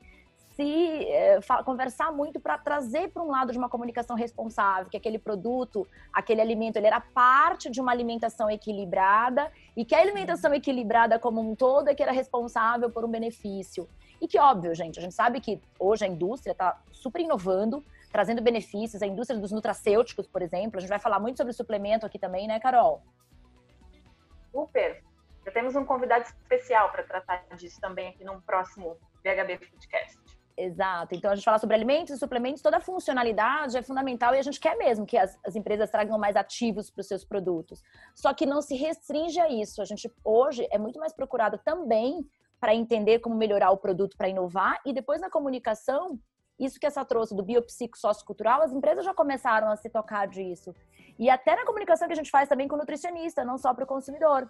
conversar muito para trazer para um lado de uma comunicação responsável, que aquele produto, aquele alimento, ele era parte de uma alimentação equilibrada e que a alimentação equilibrada como um todo é que era responsável por um benefício. E que, óbvio, gente, a gente sabe que hoje a indústria está super inovando, trazendo benefícios, a indústria dos nutracêuticos, por exemplo, a gente vai falar muito sobre suplemento aqui também, né, Carol? Super! Já temos um convidado especial para tratar disso também aqui no próximo BHB Foodcast. Exato. Então, a gente fala sobre alimentos e suplementos, toda a funcionalidade é fundamental e a gente quer mesmo que as empresas tragam mais ativos para os seus produtos. Só que não se restringe a isso. A gente, hoje, é muito mais procurado também para entender como melhorar o produto, para inovar. E depois, na comunicação, isso que essa trouxe do biopsico-sociocultural, as empresas já começaram a se tocar disso. E até na comunicação que a gente faz também com o nutricionista, não só para o consumidor.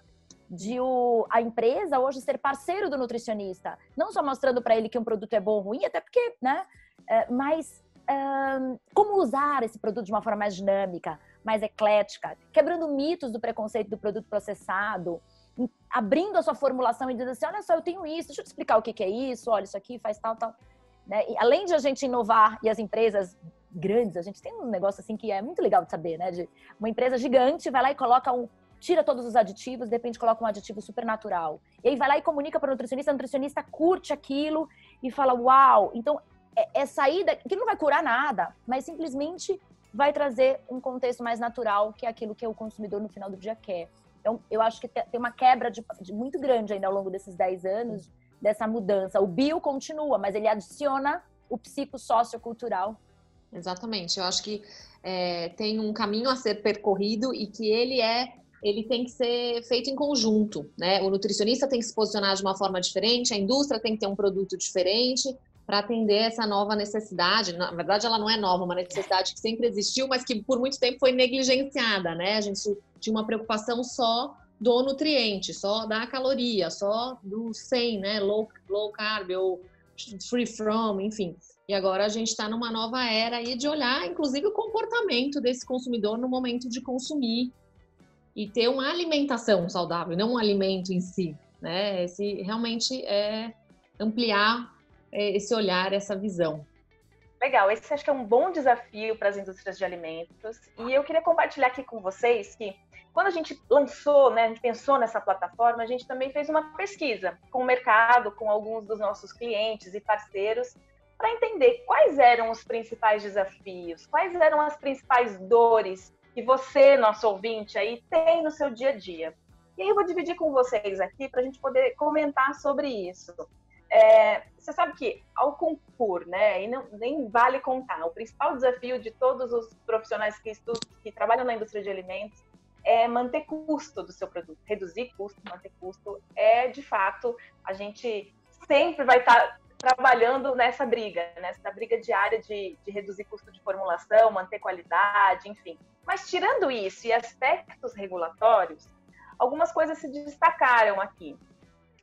A empresa hoje ser parceiro do nutricionista, não só mostrando para ele que um produto é bom ou ruim, até porque, né, mas como usar esse produto de uma forma mais dinâmica, mais eclética, quebrando mitos do preconceito do produto processado, abrindo a sua formulação e dizendo assim, olha só, eu tenho isso, deixa eu te explicar o que é isso, olha, isso aqui faz tal, tal. Né? E além de a gente inovar e as empresas grandes, a gente tem um negócio assim que é muito legal de saber, né? De uma empresa gigante vai lá e coloca tira todos os aditivos, de repente coloca um aditivo super natural. E aí vai lá e comunica para o nutricionista curte aquilo e fala, uau! Então, sair que não vai curar nada, mas simplesmente vai trazer um contexto mais natural, que é aquilo que o consumidor no final do dia quer. Então, eu acho que tem uma quebra de muito grande ainda ao longo desses 10 anos, dessa mudança. O bio continua, mas ele adiciona o psicossociocultural. Exatamente. Eu acho que tem um caminho a ser percorrido e que ele tem que ser feito em conjunto, né? O nutricionista tem que se posicionar de uma forma diferente, a indústria tem que ter um produto diferente para atender essa nova necessidade. Na verdade, ela não é nova, uma necessidade que sempre existiu, mas que por muito tempo foi negligenciada, né? A gente tinha uma preocupação só do nutriente, só da caloria, só do sem, né? Low carb ou free from, enfim. E agora a gente está numa nova era aí de olhar, inclusive, o comportamento desse consumidor no momento de consumir e ter uma alimentação saudável, não um alimento em si, né? Esse realmente é ampliar esse olhar, essa visão. Legal, esse acho que é um bom desafio para as indústrias de alimentos. E eu queria compartilhar aqui com vocês que quando a gente lançou, né, a gente pensou nessa plataforma, a gente também fez uma pesquisa com o mercado, com alguns dos nossos clientes e parceiros, para entender quais eram os principais desafios, quais eram as principais dores que você, nosso ouvinte, aí tem no seu dia a dia. E aí eu vou dividir com vocês aqui para a gente poder comentar sobre isso. Você sabe que ao concurso, né, e nem vale contar, o principal desafio de todos os profissionais que trabalham na indústria de alimentos é manter custo do seu produto, reduzir custo, manter custo. De fato, a gente sempre vai estar trabalhando nessa briga diária de reduzir custo de formulação, manter qualidade, enfim. Mas tirando isso e aspectos regulatórios, algumas coisas se destacaram aqui.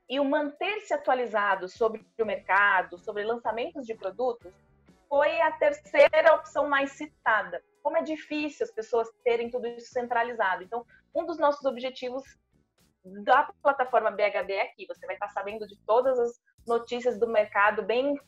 E o manter-se atualizado sobre o mercado, sobre lançamentos de produtos, foi a terceira opção mais citada. Como é difícil as pessoas terem tudo isso centralizado. Então, um dos nossos objetivos da plataforma BHB é aqui. Você vai estar sabendo de todas as notícias do mercado bem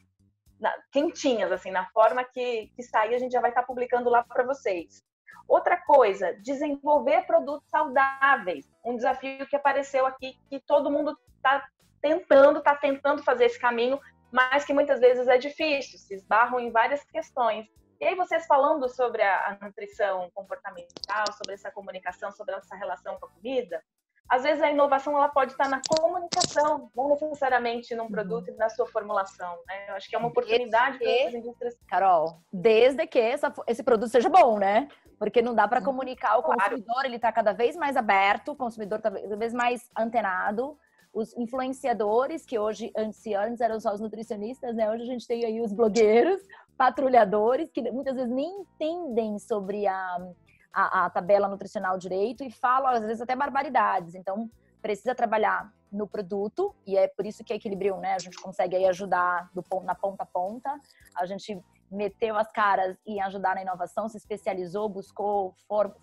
quentinhas, assim, na forma que sair, a gente já vai estar publicando lá para vocês. Outra coisa, desenvolver produtos saudáveis. Um desafio que apareceu aqui, que todo mundo está tentando fazer esse caminho, mas que muitas vezes é difícil, se esbarram em várias questões. E aí vocês falando sobre a nutrição comportamental, sobre essa comunicação, sobre essa relação com a comida, às vezes a inovação ela pode estar na comunicação, não necessariamente num produto e na sua formulação, né? Eu acho que é uma oportunidade para as indústrias. Carol, desde que esse produto seja bom, né? Porque não dá para comunicar, o consumidor ele está cada vez mais aberto, o consumidor está cada vez mais antenado. Os influenciadores, que hoje, antes eram só os nutricionistas, né? Hoje a gente tem aí os blogueiros, patrulhadores, que muitas vezes nem entendem sobre a tabela nutricional direito e falam, às vezes, até barbaridades. Então, precisa trabalhar no produto, e é por isso que a Equilibrium, né? A gente consegue aí ajudar na ponta a ponta. A gente meteu as caras em ajudar na inovação, se especializou, buscou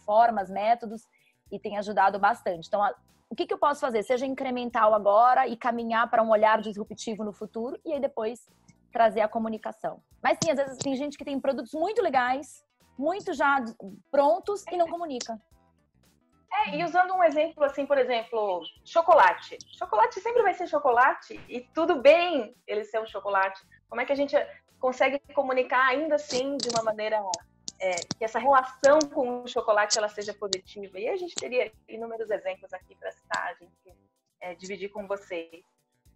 formas, métodos, e tem ajudado bastante. Então, o que eu posso fazer? Seja incremental agora e caminhar para um olhar disruptivo no futuro, e aí depois trazer a comunicação. Mas sim, às vezes tem gente que tem produtos muito legais, muito já prontos e não comunica. E usando um exemplo assim, por exemplo, chocolate. Chocolate sempre vai ser chocolate e tudo bem ele ser um chocolate. Como é que a gente consegue comunicar ainda assim de uma maneira que essa relação com o chocolate ela seja positiva? E a gente teria inúmeros exemplos aqui para citar, a gente dividir com vocês.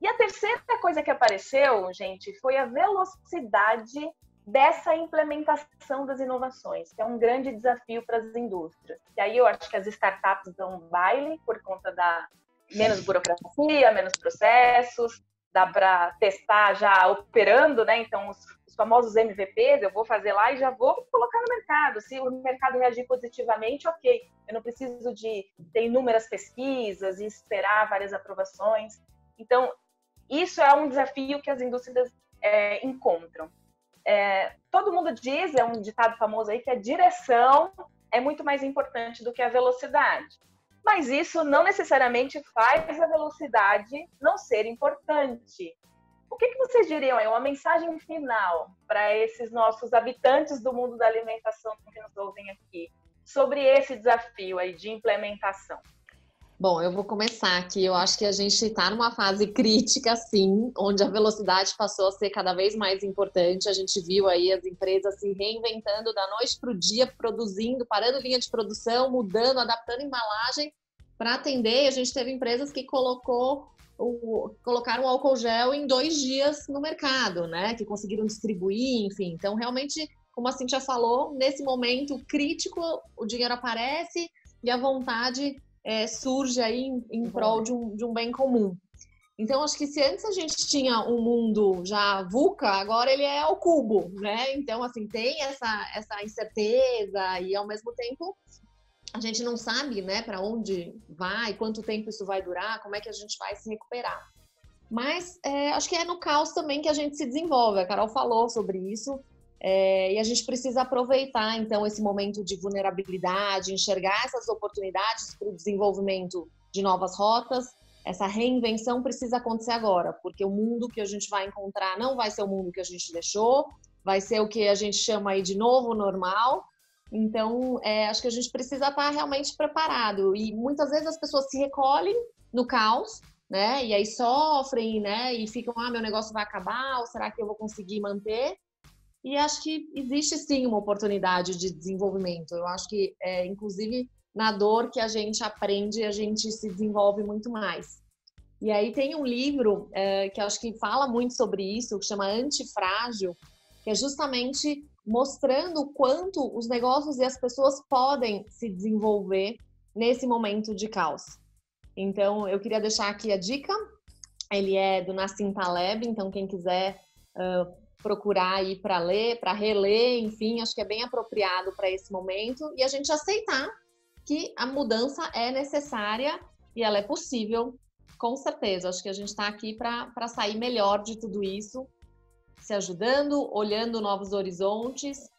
E a terceira coisa que apareceu, gente, foi a velocidade dessa implementação das inovações, que é um grande desafio para as indústrias. E aí eu acho que as startups dão um baile por conta da menos burocracia, menos processos, dá para testar já operando, né? Então, os famosos MVPs, eu vou fazer lá e já vou colocar no mercado. Se o mercado reagir positivamente, ok. Eu não preciso de ter inúmeras pesquisas e esperar várias aprovações. Então, isso é um desafio que as indústrias encontram. Todo mundo diz, é um ditado famoso aí, que a direção é muito mais importante do que a velocidade. Mas isso não necessariamente faz a velocidade não ser importante. O que vocês diriam aí? Uma mensagem final para esses nossos habitantes do mundo da alimentação que nos ouvem aqui, sobre esse desafio aí de implementação. Bom, eu vou começar aqui. Eu acho que a gente está numa fase crítica, sim, onde a velocidade passou a ser cada vez mais importante. A gente viu aí as empresas se reinventando da noite para o dia, produzindo, parando linha de produção, mudando, adaptando embalagem para atender. A gente teve empresas que colocaram o álcool gel em 2 dias no mercado, né? Que conseguiram distribuir, enfim. Então, realmente, como a Cíntia falou, nesse momento crítico, o dinheiro aparece e a vontade surge aí em prol de um bem comum. Então, acho que se antes a gente tinha um mundo já VUCA, agora ele é ao cubo, né? Então, assim, tem essa incerteza e, ao mesmo tempo, a gente não sabe, né, para onde vai, quanto tempo isso vai durar, como é que a gente vai se recuperar. Mas acho que é no caos também que a gente se desenvolve. A Carol falou sobre isso. E a gente precisa aproveitar, então, esse momento de vulnerabilidade, enxergar essas oportunidades para o desenvolvimento de novas rotas. Essa reinvenção precisa acontecer agora, porque o mundo que a gente vai encontrar não vai ser o mundo que a gente deixou, vai ser o que a gente chama aí de novo normal. Então, acho que a gente precisa estar realmente preparado. E muitas vezes as pessoas se recolhem no caos, né? E aí sofrem, né? E ficam, meu negócio vai acabar, ou será que eu vou conseguir manter? E acho que existe sim uma oportunidade de desenvolvimento. Eu acho que, inclusive, na dor que a gente aprende, a gente se desenvolve muito mais. E aí tem um livro que eu acho que fala muito sobre isso, que chama Antifrágil, que é justamente mostrando o quanto os negócios e as pessoas podem se desenvolver nesse momento de caos. Então, eu queria deixar aqui a dica. Ele é do Nassim Taleb, então quem quiser procurar aí para ler, para reler, enfim, acho que é bem apropriado para esse momento e a gente aceitar que a mudança é necessária e ela é possível, com certeza. Acho que a gente está aqui para sair melhor de tudo isso, se ajudando, olhando novos horizontes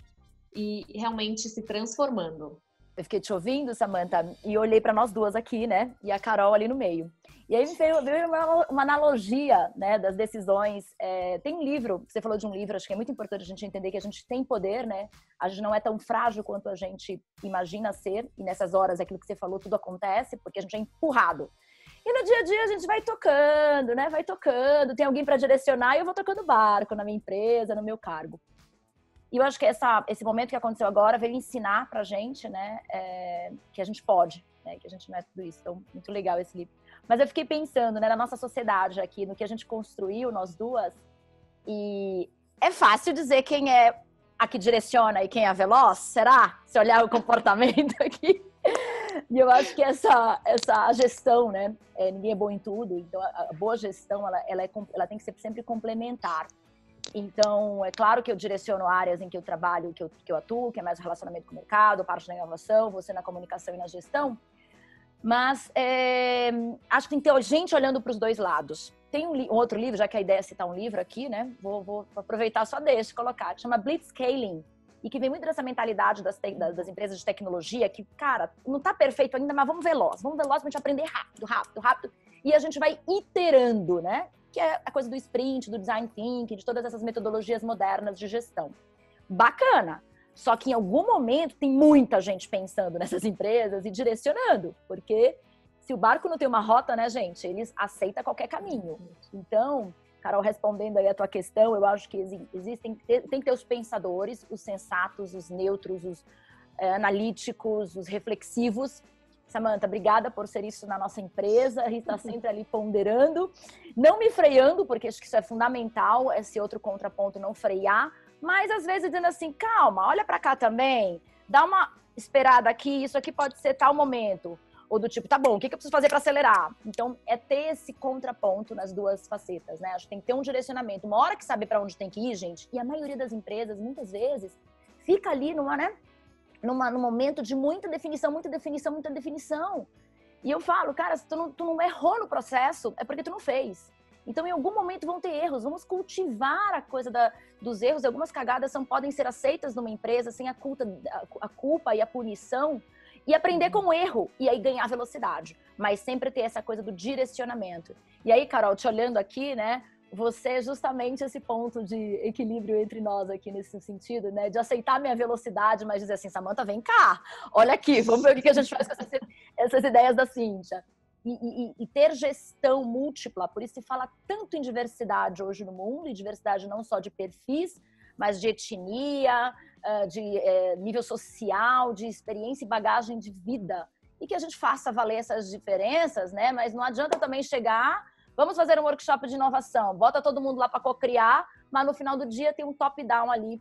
e realmente se transformando. Eu fiquei te ouvindo, Samantha, e olhei para nós duas aqui, né? E a Carol ali no meio. E aí veio uma analogia, né, das decisões. Tem um livro, você falou de um livro, acho que é muito importante a gente entender que a gente tem poder, né? A gente não é tão frágil quanto a gente imagina ser. E nessas horas, aquilo que você falou, tudo acontece, porque a gente é empurrado. E no dia a dia a gente vai tocando, né? Vai tocando, tem alguém para direcionar e eu vou tocando barco na minha empresa, no meu cargo. E eu acho que esse momento que aconteceu agora veio ensinar pra gente, né, que a gente pode, né, que a gente não é tudo isso. Então, muito legal esse livro. Mas eu fiquei pensando, né, na nossa sociedade aqui, no que a gente construiu, nós duas, e é fácil dizer quem é a que direciona e quem é a veloz, será? Se olhar o comportamento aqui. E eu acho que essa gestão, né, ninguém é bom em tudo, então a boa gestão, ela tem que ser sempre complementar. Então, é claro que eu direciono áreas em que eu trabalho, que eu atuo, que é mais o relacionamento com o mercado, parte da inovação, você na comunicação e na gestão. Mas acho que tem que ter gente olhando para os dois lados. Tem um outro livro, já que a ideia é citar um livro aqui, né? Vou aproveitar só deixa colocar, que chama Blitzscaling. E que vem muito dessa mentalidade das empresas de tecnologia, que, cara, não está perfeito ainda, mas vamos veloz pra gente aprender rápido. E a gente vai iterando, né? Que é a coisa do sprint, do design thinking, de todas essas metodologias modernas de gestão. Bacana! Só que em algum momento tem muita gente pensando nessas empresas e direcionando, porque se o barco não tem uma rota, né, gente, eles aceitam qualquer caminho. Então, Carol, respondendo aí a tua questão, eu acho que tem que ter os pensadores, os sensatos, os neutros, os analíticos, os reflexivos. Samantha, obrigada por ser isso na nossa empresa, a gente está sempre ali ponderando, não me freando, porque acho que isso é fundamental, esse outro contraponto, não frear, mas às vezes dizendo assim, calma, olha para cá também, dá uma esperada aqui, isso aqui pode ser tal momento, ou do tipo, tá bom, o que eu preciso fazer para acelerar? Então, é ter esse contraponto nas duas facetas, né? Acho que tem que ter um direcionamento, uma hora que sabe para onde tem que ir, gente, e a maioria das empresas, muitas vezes, fica ali num momento de muita definição. E eu falo, cara, se tu não errou no processo, é porque tu não fez. Então, em algum momento vão ter erros. Vamos cultivar a coisa dos erros. Algumas cagadas podem ser aceitas numa empresa sem a culpa e a punição. E aprender com o erro. E aí ganhar velocidade. Mas sempre ter essa coisa do direcionamento. E aí, Carol, te olhando aqui, né? Você é justamente esse ponto de equilíbrio entre nós aqui nesse sentido, né? De aceitar minha velocidade, mas dizer assim, Samantha, vem cá, olha aqui, vamos ver o que a gente faz com essas ideias da Cíntia. E ter gestão múltipla, por isso se fala tanto em diversidade hoje no mundo, e diversidade não só de perfis, mas de etnia, de nível social, de experiência e bagagem de vida. E que a gente faça valer essas diferenças, né? Mas não adianta também chegar... Vamos fazer um workshop de inovação, bota todo mundo lá para co-criar, mas no final do dia tem um top-down ali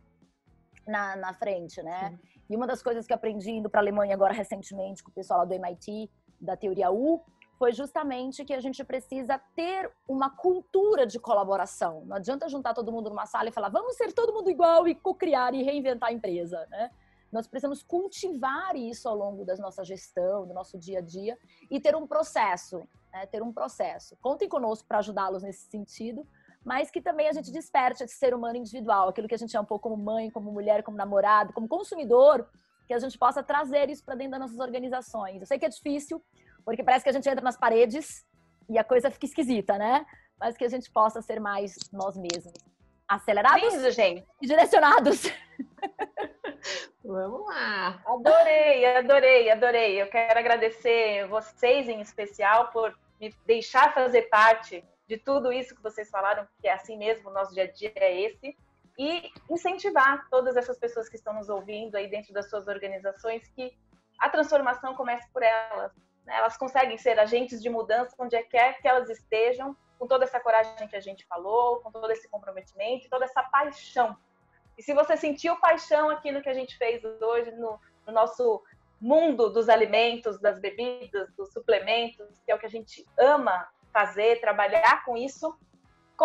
na frente, né? Sim. E uma das coisas que eu aprendi indo para a Alemanha agora recentemente com o pessoal lá do MIT, da teoria U, foi justamente que a gente precisa ter uma cultura de colaboração. Não adianta juntar todo mundo numa sala e falar, vamos ser todo mundo igual e co-criar e reinventar a empresa, né? Nós precisamos cultivar isso ao longo da nossa gestão, do nosso dia a dia e ter um processo, né? Ter um processo. Contem conosco para ajudá-los nesse sentido, mas que também a gente desperte esse ser humano individual, aquilo que a gente é um pouco como mãe, como mulher, como namorado, como consumidor, que a gente possa trazer isso para dentro das nossas organizações. Eu sei que é difícil, porque parece que a gente entra nas paredes e a coisa fica esquisita, né? Mas que a gente possa ser mais nós mesmos. Acelerados gente. E direcionados. Vamos lá. Adorei. Eu quero agradecer vocês em especial por me deixar fazer parte de tudo isso que vocês falaram, que é assim mesmo, o nosso dia a dia é esse, e incentivar todas essas pessoas que estão nos ouvindo aí dentro das suas organizações que a transformação comece por elas. Né? Elas conseguem ser agentes de mudança onde quer que elas estejam, com toda essa coragem que a gente falou, com todo esse comprometimento, toda essa paixão. E se você sentiu paixão aqui no que a gente fez hoje, no nosso mundo dos alimentos, das bebidas, dos suplementos, que é o que a gente ama fazer, trabalhar com isso,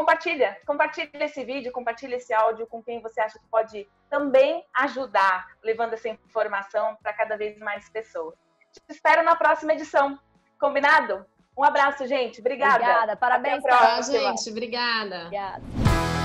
compartilha esse vídeo, compartilha esse áudio com quem você acha que pode também ajudar, levando essa informação para cada vez mais pessoas. Te espero na próxima edição. Combinado? Um abraço, gente. Obrigada. Obrigada. Parabéns, Até a próxima. Tchau, gente. Obrigada. Obrigada.